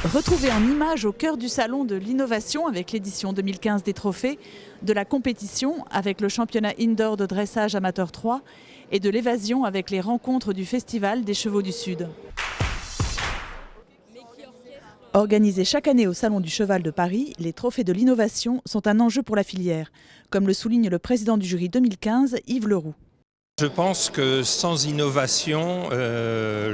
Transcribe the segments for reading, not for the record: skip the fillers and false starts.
Retrouvez en images au cœur du salon de l'innovation avec l'édition 2015 des trophées, de la compétition avec le championnat indoor de dressage amateur 3 et de l'évasion avec les rencontres du Festival des Chevaux du Sud. Organisés chaque année au Salon du Cheval de Paris, les trophées de l'innovation sont un enjeu pour la filière, comme le souligne le président du jury 2015, Yves Leroux. Je pense que sans innovation,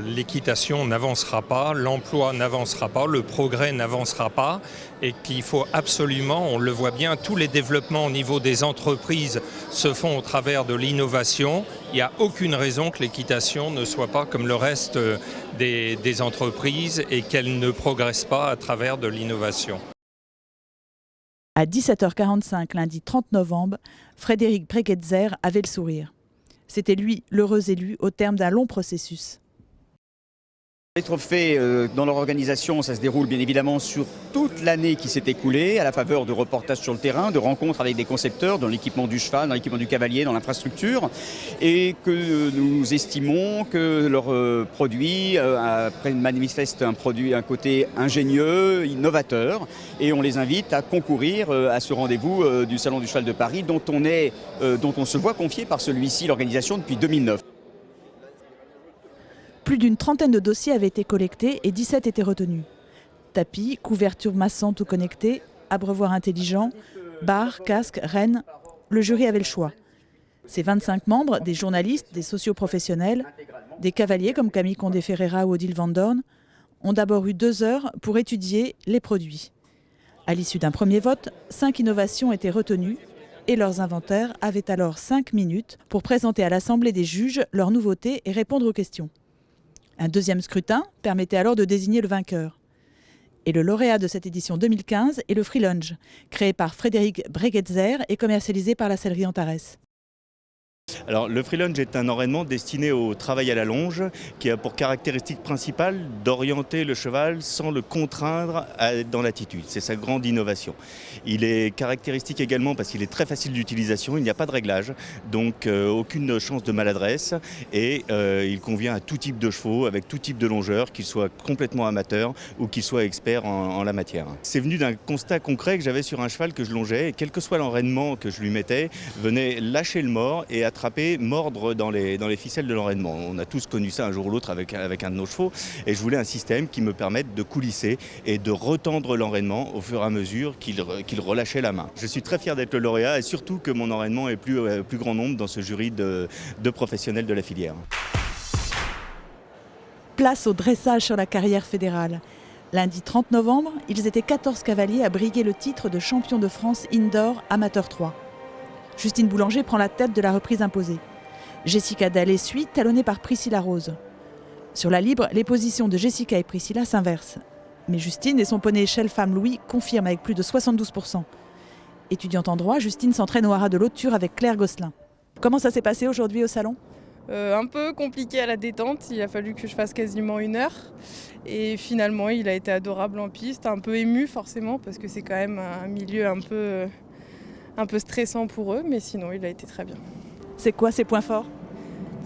l'équitation n'avancera pas, l'emploi n'avancera pas, le progrès n'avancera pas et qu'il faut absolument, on le voit bien, tous les développements au niveau des entreprises se font au travers de l'innovation. Il n'y a aucune raison que l'équitation ne soit pas comme le reste des entreprises et qu'elle ne progresse pas à travers de l'innovation. À 17h45, lundi 30 novembre, Frédéric Breguetzer avait le sourire. C'était lui, l'heureux élu, au terme d'un long processus. Les trophées, dans leur organisation, ça se déroule bien évidemment sur toute l'année qui s'est écoulée, à la faveur de reportages sur le terrain, de rencontres avec des concepteurs dans l'équipement du cheval, dans l'équipement du cavalier, dans l'infrastructure, et que nous estimons que leurs produits manifestent un côté ingénieux, innovateur, et on les invite à concourir à ce rendez-vous du Salon du Cheval de Paris, dont on se voit confier par celui-ci l'organisation depuis 2009. Plus d'une trentaine de dossiers avaient été collectés et 17 étaient retenus. Tapis, couverture massante ou connectée, abreuvoir intelligent, barres, casques, rênes, le jury avait le choix. Ces 25 membres, des journalistes, des socioprofessionnels, des cavaliers comme Camille Condé-Ferreira ou Odile Van Dorn, ont d'abord eu 2 heures pour étudier les produits. À l'issue d'un premier vote, 5 innovations étaient retenues et leurs inventaires avaient alors 5 minutes pour présenter à l'Assemblée des juges leurs nouveautés et répondre aux questions. Un deuxième scrutin permettait alors de désigner le vainqueur. Et le lauréat de cette édition 2015 est le Free Lunch, créé par Frédéric Breguetzer et commercialisé par la sellerie Antares. Alors, le free lunge est un entraînement destiné au travail à la longe qui a pour caractéristique principale d'orienter le cheval sans le contraindre à être dans l'attitude. C'est sa grande innovation. Il est caractéristique également parce qu'il est très facile d'utilisation, il n'y a pas de réglage, donc aucune chance de maladresse et il convient à tout type de chevaux, avec tout type de longeurs, qu'ils soient complètement amateurs ou qu'ils soient experts en la matière. C'est venu d'un constat concret que j'avais sur un cheval que je longeais et quel que soit l'enraînement que je lui mettais, venait lâcher le mors et attraper, mordre dans les ficelles de l'enraînement. On a tous connu ça un jour ou l'autre avec un de nos chevaux et je voulais un système qui me permette de coulisser et de retendre l'enraînement au fur et à mesure qu'il relâchait la main. Je suis très fier d'être le lauréat et surtout que mon enraînement est plus grand nombre dans ce jury de professionnels de la filière. Place au dressage sur la carrière fédérale. Lundi 30 novembre, ils étaient 14 cavaliers à briguer le titre de champion de France indoor amateur 3. Justine Boulanger prend la tête de la reprise imposée. Jessica Dallet suit, talonnée par Priscilla Rose. Sur la libre, les positions de Jessica et Priscilla s'inversent. Mais Justine et son poney échelle Femme Louis confirment avec plus de 72%. Étudiante en droit, Justine s'entraîne au haras de l'Auture avec Claire Gosselin. Comment ça s'est passé aujourd'hui au salon ? Un peu compliqué à la détente, il a fallu que je fasse quasiment 1 heure. Et finalement, il a été adorable en piste, un peu ému forcément, parce que c'est quand même un milieu un peu stressant pour eux, mais sinon il a été très bien. C'est quoi ses points forts ?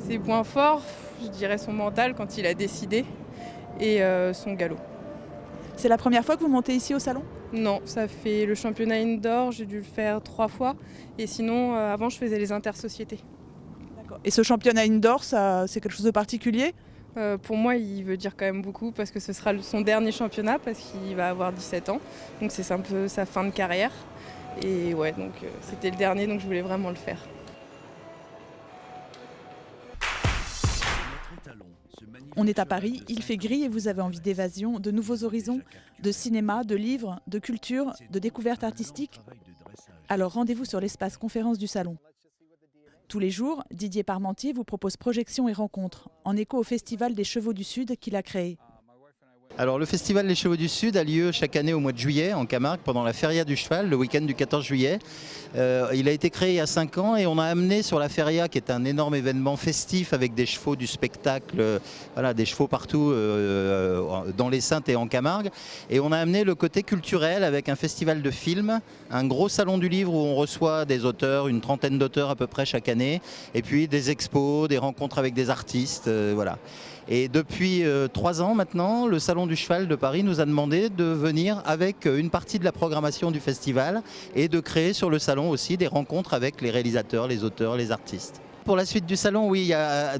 Ses points forts, je dirais son mental quand il a décidé et son galop. C'est la première fois que vous montez ici au salon ? Non, ça fait le championnat indoor, j'ai dû le faire 3 fois et sinon avant je faisais les intersociétés. D'accord. Et ce championnat indoor, c'est quelque chose de particulier ? Pour moi, il veut dire quand même beaucoup parce que ce sera son dernier championnat parce qu'il va avoir 17 ans, donc c'est un peu sa fin de carrière. Et ouais, donc c'était le dernier, donc je voulais vraiment le faire. On est à Paris, il fait gris et vous avez envie d'évasion, de nouveaux horizons, de cinéma, de livres, de culture, de découvertes artistiques. Alors rendez-vous sur l'espace conférence du salon. Tous les jours, Didier Parmentier vous propose projections et rencontres, en écho au Festival des Chevaux du Sud qu'il a créé. Alors le Festival des Chevaux du Sud a lieu chaque année au mois de juillet en Camargue pendant la Feria du Cheval, le week-end du 14 juillet. Il a été créé il y a 5 ans et on a amené sur la Feria, qui est un énorme événement festif avec des chevaux, du spectacle, voilà, des chevaux partout dans les Saintes et en Camargue. Et on a amené le côté culturel avec un festival de films, un gros salon du livre où on reçoit des auteurs, une trentaine d'auteurs à peu près chaque année, et puis des expos, des rencontres avec des artistes, voilà. Et depuis 3 ans maintenant, le Salon du Cheval de Paris nous a demandé de venir avec une partie de la programmation du festival et de créer sur le salon aussi des rencontres avec les réalisateurs, les auteurs, les artistes. Pour la suite du salon, oui, il y a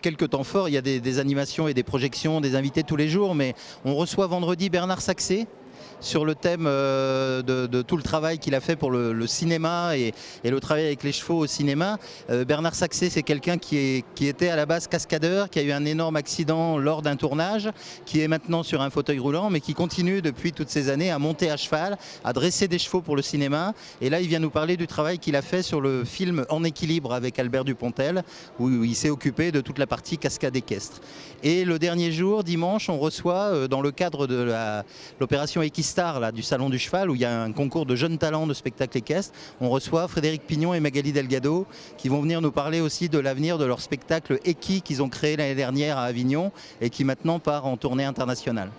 quelques temps forts, il y a des animations et des projections, des invités tous les jours, mais on reçoit vendredi Bernard Saxé sur le thème de tout le travail qu'il a fait pour le cinéma et le travail avec les chevaux au cinéma. Bernard Saxé, c'est quelqu'un qui était à la base cascadeur, qui a eu un énorme accident lors d'un tournage, qui est maintenant sur un fauteuil roulant, mais qui continue depuis toutes ces années à monter à cheval, à dresser des chevaux pour le cinéma. Et là, il vient nous parler du travail qu'il a fait sur le film En équilibre avec Albert Dupontel, où il s'est occupé de toute la partie cascade équestre. Et le dernier jour, dimanche, on reçoit, dans le cadre de l'opération Equistar, là, du Salon du Cheval, où il y a un concours de jeunes talents de spectacle équestre, on reçoit Frédéric Pignon et Magali Delgado, qui vont venir nous parler aussi de l'avenir de leur spectacle Equi qu'ils ont créé l'année dernière à Avignon et qui maintenant part en tournée internationale.